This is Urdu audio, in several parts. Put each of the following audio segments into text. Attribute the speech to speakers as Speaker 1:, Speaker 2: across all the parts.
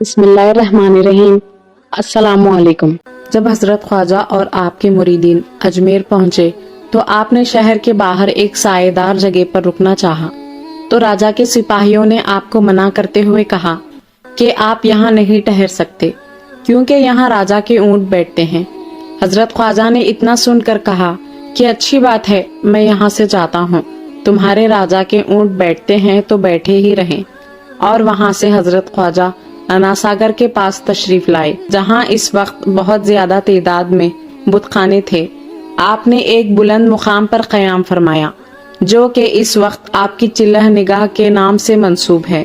Speaker 1: بسم اللہ الرحمن الرحیم۔ السلام علیکم۔ جب حضرت خواجہ اور آپ کے مریدین اجمیر پہنچے تو آپ نے شہر کے باہر ایک سائے دار جگہ پر رکنا چاہا تو راجا کے سپاہیوں نے آپ کو منع کرتے ہوئے کہا کہ آپ یہاں نہیں ٹھہر سکتے کیونکہ یہاں راجا کے اونٹ بیٹھتے ہیں۔ حضرت خواجہ نے اتنا سن کر کہا کہ اچھی بات ہے، میں یہاں سے جاتا ہوں، تمہارے راجا کے اونٹ بیٹھتے ہیں تو بیٹھے ہی رہیں۔ اور وہاں سے حضرت خواجہ انا ساگر کے پاس تشریف لائے جہاں اس وقت بہت زیادہ تعداد میں بت خانے تھے۔ آپ نے ایک بلند مقام پر قیام فرمایا جو کہ اس وقت آپ کی چلہ نگاہ کے نام سے منسوب ہے۔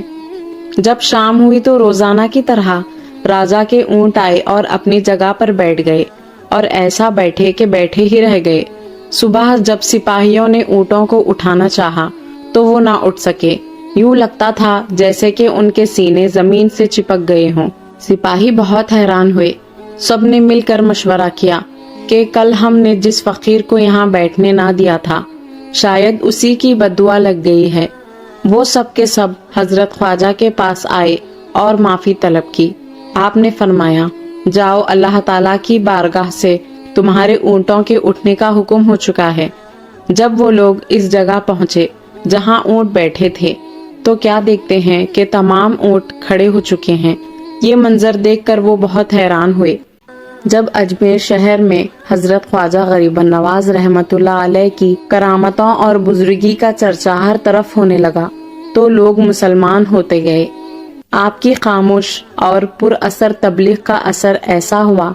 Speaker 1: جب شام ہوئی تو روزانہ کی طرح راجا کے اونٹ آئے اور اپنی جگہ پر بیٹھ گئے اور ایسا بیٹھے کہ بیٹھے ہی رہ گئے۔ صبح جب سپاہیوں نے اونٹوں کو اٹھانا چاہا تو وہ نہ اٹھ سکے، یوں لگتا تھا جیسے کہ ان کے سینے زمین سے چپک گئے ہوں۔ سپاہی بہت حیران ہوئے۔ سب نے مل کر مشورہ کیا کہ کل ہم نے جس فقیر کو یہاں بیٹھنے نہ دیا تھا شاید اسی کی بددعا لگ گئی ہے۔ وہ سب کے سب حضرت خواجہ کے پاس آئے اور معافی طلب کی۔ آپ نے فرمایا، جاؤ، اللہ تعالیٰ کی بارگاہ سے تمہارے اونٹوں کے اٹھنے کا حکم ہو چکا ہے۔ جب وہ لوگ اس جگہ پہنچے جہاں اونٹ بیٹھے تھے تو کیا دیکھتے ہیں کہ تمام اونٹ کھڑے ہو چکے ہیں۔ یہ منظر دیکھ کر وہ بہت حیران ہوئے۔ جب اجمیر شہر میں حضرت خواجہ غریب نواز رحمت اللہ علیہ کی کرامتوں اور بزرگی کا چرچا ہر طرف ہونے لگا تو لوگ مسلمان ہوتے گئے۔ آپ کی خاموش اور پر اثر تبلیغ کا اثر ایسا ہوا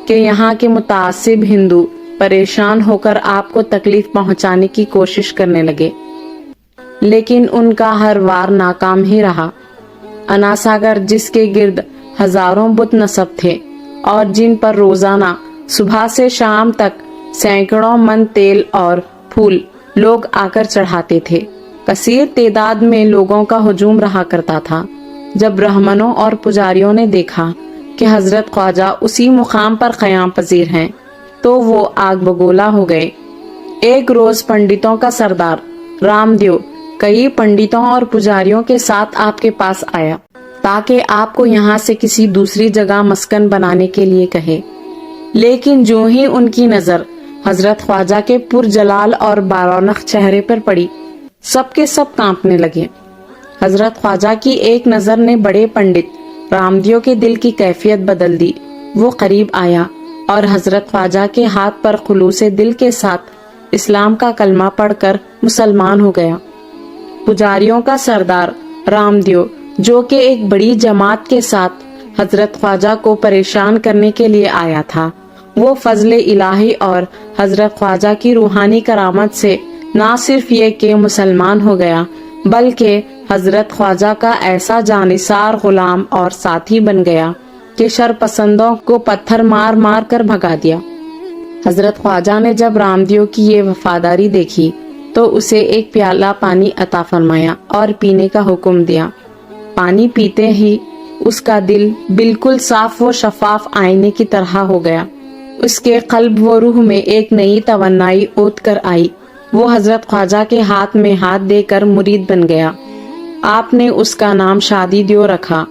Speaker 1: کہ یہاں کے متعصب ہندو پریشان ہو کر آپ کو تکلیف پہنچانے کی کوشش کرنے لگے، لیکن ان کا ہر وار ناکام ہی رہا۔ انا ساگر جس کے گرد ہزاروں بت نصب تھے اور جن پر روزانہ صبح سے شام تک سینکڑوں من تیل اور پھول لوگ آ کر چڑھاتے تھے، کثیر تعداد میں لوگوں کا ہجوم رہا کرتا تھا۔ جب برہمنوں اور پجاریوں نے دیکھا کہ حضرت خواجہ اسی مقام پر قیام پذیر ہیں تو وہ آگ بگولا ہو گئے۔ ایک روز پنڈتوں کا سردار رام دیو کئی پنڈتوں اور پجاریوں کے ساتھ آپ کے پاس آیا تاکہ آپ کو یہاں سے کسی دوسری جگہ مسکن بنانے کے لیے کہے، لیکن جو ہی ان کی نظر حضرت خواجہ کے پرجلال اور بارونق چہرے پر پڑی، سب کے سب کانپنے لگے۔ حضرت خواجہ کی ایک نظر نے بڑے پنڈت رام دیو کے دل کی کیفیت بدل دی۔ وہ قریب آیا اور حضرت خواجہ کے ہاتھ پر خلوص دل کے ساتھ اسلام کا کلمہ پڑھ کر مسلمان ہو گیا۔ پجاریوں کا سردار رام دیو جو کہ ایک بڑی جماعت کے ساتھ حضرت خواجہ کو پریشان کرنے کے لیے آیا تھا، وہ فضل الہی اور حضرت خواجہ کی روحانی کرامت سے نہ صرف یہ کہ مسلمان ہو گیا بلکہ حضرت خواجہ کا ایسا جانثار غلام اور ساتھی بن گیا کہ شر پسندوں کو پتھر مار مار کر بھگا دیا۔ حضرت خواجہ نے جب رام دیو کی یہ وفاداری دیکھی تو اسے ایک پیالہ پانی عطا فرمایا اور پینے کا حکم دیا۔ پانی پیتے ہی اس کا دل بالکل صاف و شفاف آئینے کی طرح ہو گیا۔ اس کے قلب و روح میں ایک نئی توانائی اوت کر آئی۔ وہ حضرت خواجہ کے ہاتھ میں ہاتھ دے کر مرید بن گیا۔ آپ نے اس کا نام شادی دیو رکھا۔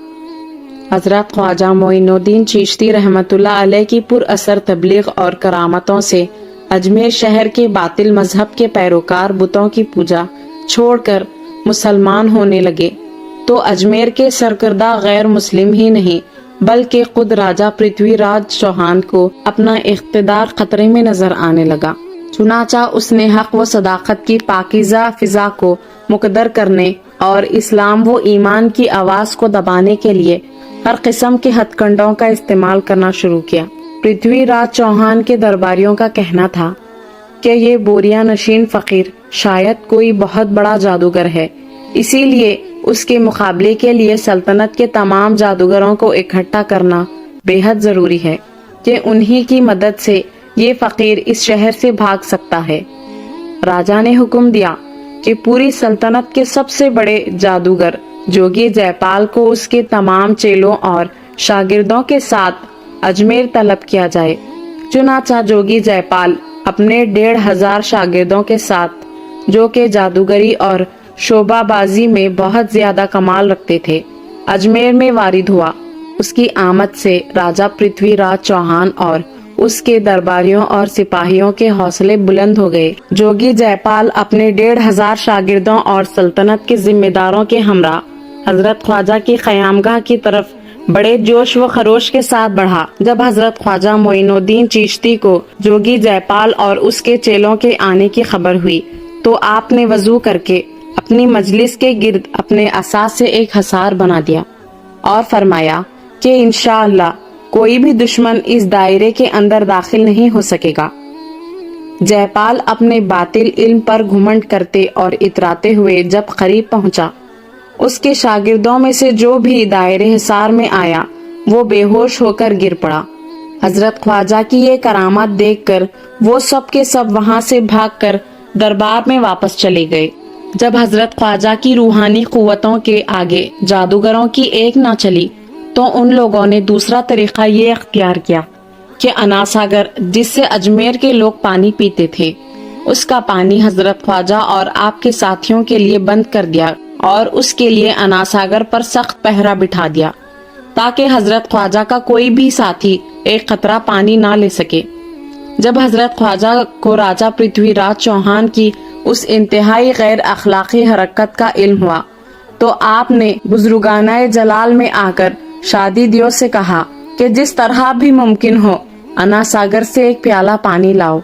Speaker 1: حضرت خواجہ معین الدین چشتی رحمت اللہ علیہ کی پر اثر تبلیغ اور کرامتوں سے اجمیر شہر کے باطل مذہب کے پیروکار بتوں کی پوجا چھوڑ کر مسلمان ہونے لگے تو اجمیر کے سرکردہ غیر مسلم ہی نہیں بلکہ خود راجہ پرتھوی راج چوہان کو اپنا اقتدار خطرے میں نظر آنے لگا۔ چنانچہ اس نے حق و صداقت کی پاکیزہ فضا کو مقدر کرنے اور اسلام و ایمان کی آواز کو دبانے کے لیے ہر قسم کے ہتھ کنڈوں کا استعمال کرنا شروع کیا۔ پرتھوی راج چوہان کے درباریوں کا کہنا تھا کہ یہ بوریا نشین فقیر شاید کوئی بہت بڑا جادوگر ہے، اسی لیے اس کے مقابلے کے لیے سلطنت کے تمام جادوگروں کو اکٹھا کرنا بے حد ضروری ہے کہ انہی کی مدد سے یہ فقیر اس شہر سے بھاگ سکتا ہے۔ راجا نے حکم دیا کہ پوری سلطنت کے سب سے بڑے جادوگر جوگی جے پال کو اس کے تمام چیلوں اور شاگردوں کے ساتھ اجمیر طلب کیا جائے۔ چنانچہ جوگی جے پال اپنے 1,500 شاگردوں کے ساتھ جو کہ جادوگری اور شعبہ بازی میں بہت زیادہ کمال رکھتے تھے اجمیر میں وارد ہوا۔ اس کی آمد سے راجا پرتھوی راج چوہان اور اس کے درباریوں اور سپاہیوں کے حوصلے بلند ہو گئے۔ جوگی جے پال اپنے 1500 شاگردوں اور سلطنت کے ذمہ داروں کے ہمراہ حضرت خواجہ کی خیامگاہ کی طرف بڑے جوش و خروش کے ساتھ بڑھا۔ جب حضرت خواجہ معین الدین چشتی کو جوگی جے پال اور اس کے چیلوں کے آنے کی خبر ہوئی تو آپ نے وضو کر کے اپنی مجلس کے گرد اپنے عصا سے ایک حصار بنا دیا اور فرمایا کہ انشاءاللہ کوئی بھی دشمن اس دائرے کے اندر داخل نہیں ہو سکے گا۔ جے پال اپنے باطل علم پر گھمنڈ کرتے اور اتراتے ہوئے جب قریب پہنچا، اس کے شاگردوں میں سے جو بھی دائرے حصار میں آیا وہ بے ہوش ہو کر گر پڑا۔ حضرت خواجہ کی یہ کرامت دیکھ کر وہ سب کے سب وہاں سے بھاگ کر دربار میں واپس چلے گئے۔ جب حضرت خواجہ کی روحانی قوتوں کے آگے جادوگروں کی ایک نہ چلی تو ان لوگوں نے دوسرا طریقہ یہ اختیار کیا کہ اناساگر جس سے اجمیر کے لوگ پانی پیتے تھے، اس کا پانی حضرت خواجہ اور آپ کے ساتھیوں کے لیے بند کر دیا اور اس کے لیے اناساگر پر سخت پہرا بٹھا دیا تاکہ حضرت خواجہ کا کوئی بھی ساتھی ایک قطرہ پانی نہ لے سکے۔ جب حضرت خواجہ کو راجا پرتھوی راج چوہان کی اس انتہائی غیر اخلاقی حرکت کا علم ہوا تو آپ نے بزرگانہ جلال میں آ کر شادی دیو سے کہا کہ جس طرح بھی ممکن ہو اناساگر سے ایک پیالہ پانی لاؤ۔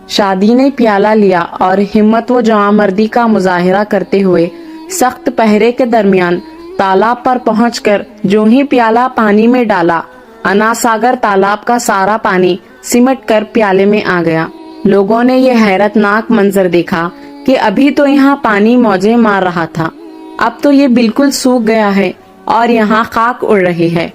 Speaker 1: شادی نے پیالہ لیا اور ہمت و جوانمردی کا مظاہرہ کرتے ہوئے سخت پہرے کے درمیان تالاب پر پہنچ کر جو ہی پیالہ پانی میں ڈالا، اناساگر تالاب کا سارا پانی سمٹ کر پیالے میں آ گیا۔ لوگوں نے یہ حیرت ناک منظر دیکھا کہ ابھی تو یہاں پانی موجیں مار رہا تھا، اب تو یہ بالکل سوکھ گیا ہے اور یہاں خاک اڑ رہی ہے۔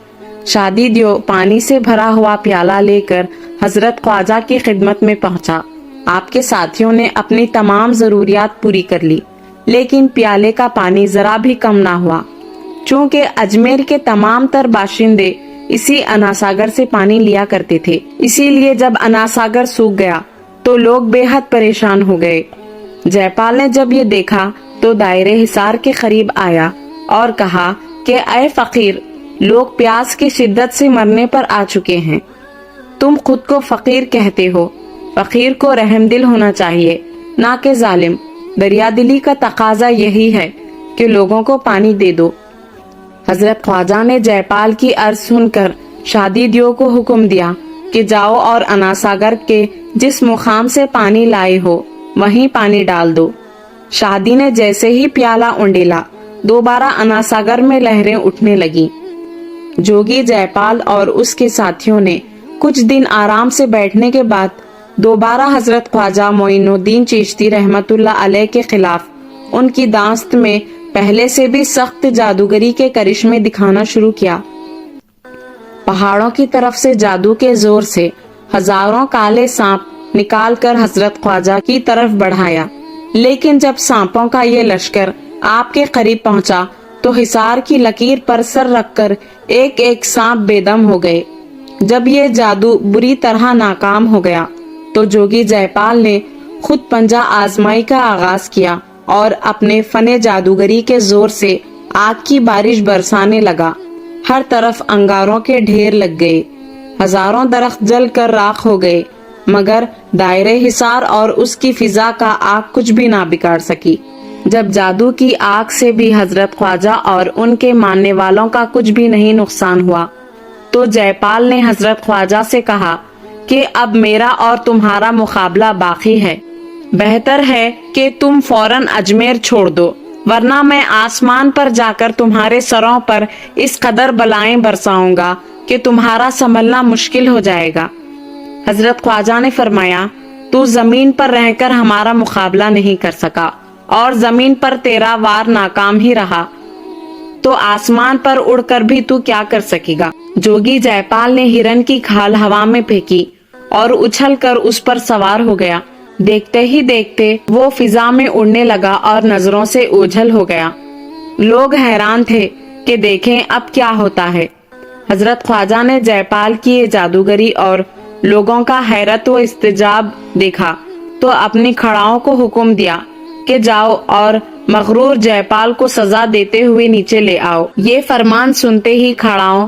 Speaker 1: شادی دیو پانی سے بھرا ہوا پیالہ لے کر حضرت خواجہ کی خدمت میں پہنچا۔ آپ کے ساتھیوں نے اپنی تمام ضروریات پوری کر لی، لیکن پیالے کا پانی ذرا بھی کم نہ ہوا۔ چونکہ اجمیر کے تمام تر باشندے اسی اناساگر سے پانی لیا کرتے تھے، اسی لیے جب اناساگر سوکھ گیا تو لوگ بے حد پریشان ہو گئے۔ جے پال نے جب یہ دیکھا تو دائرے حصار کے قریب آیا اور کہا کہ اے فقیر، لوگ پیاس کی شدت سے مرنے پر آ چکے ہیں، تم خود کو فقیر کہتے ہو۔ فقیر کو رحم دل ہونا چاہیے، نہ کہ ظالم۔ دریا دلی کا تقاضا یہی ہے کہ لوگوں کو پانی دے دو۔ حضرت خواجہ نے جے پال کی عرض سن کر شادی دیو کو حکم دیا کہ جاؤ اور اناساگر کے جس مقام سے پانی لائے ہو وہیں پانی ڈال دو۔ شادی نے جیسے ہی پیالہ انڈیلا، دوبارہ اناساگر میں لہریں اٹھنے لگیں۔ جوگی جے پال اور اس کے ساتھیوں نے کچھ دن آرام سے بیٹھنے کے بعد دوبارہ حضرت خواجہ معین الدین چشتی رحمت اللہ علیہ کے خلاف ان کی دانست میں پہلے سے بھی سخت جادوگری کے کرشمے دکھانا شروع کیا۔ پہاڑوں کی طرف سے جادو کے زور سے ہزاروں کالے سانپ نکال کر حضرت خواجہ کی طرف بڑھایا، لیکن جب سانپوں کا یہ لشکر آپ کے قریب پہنچا تو حصار کی لکیر پر سر رکھ کر ایک ایک سانپ بے دم ہو گئے۔ جب یہ جادو بری طرح ناکام ہو گیا تو جوگی جے پال نے خود پنجہ آزمائی کا آغاز کیا اور اپنے فن جادوگری کے زور سے آگ کی بارش برسانے لگا۔ ہر طرف انگاروں کے ڈھیر لگ گئے، ہزاروں درخت جل کر راکھ ہو گئے، مگر دائرے حصار اور اس کی فضا کا آگ کچھ بھی نہ بگاڑ سکی۔ جب جادو کی آگ سے بھی حضرت خواجہ اور ان کے ماننے والوں کا کچھ بھی نہیں نقصان ہوا تو جے پال نے حضرت خواجہ سے کہا کہ اب میرا اور تمہارا مقابلہ باقی ہے، بہتر ہے کہ تم فوراً اجمیر چھوڑ دو، ورنہ میں آسمان پر جا کر تمہارے سروں پر اس قدر بلائیں برساؤں گا کہ تمہارا سنبھلنا مشکل ہو جائے گا۔ حضرت خواجہ نے فرمایا، تو زمین پر رہ کر ہمارا مقابلہ نہیں کر سکا اور زمین پر تیرا وار ناکام ہی رہا، تو آسمان پر اڑ کر بھی تو کیا کر سکے گا۔ جوگی جے پال نے ہرن کی کھال ہوا میں پھینکی اور اچھل کر اس پر سوار ہو گیا۔ دیکھتے ہی دیکھتے وہ فضا میں اڑنے لگا اور نظروں سے اوجھل ہو گیا۔ لوگ حیران تھے کہ دیکھیں اب کیا ہوتا ہے۔ حضرت خواجہ نے جے پال کی یہ جادوگری اور لوگوں کا حیرت و استعجاب دیکھا تو اپنی کھڑاؤں کو حکم دیا کہ جاؤ اور مغرور جے پال کو سزا دیتے ہوئے نیچے لے آؤ۔ یہ فرمان سنتے ہی کھڑاؤں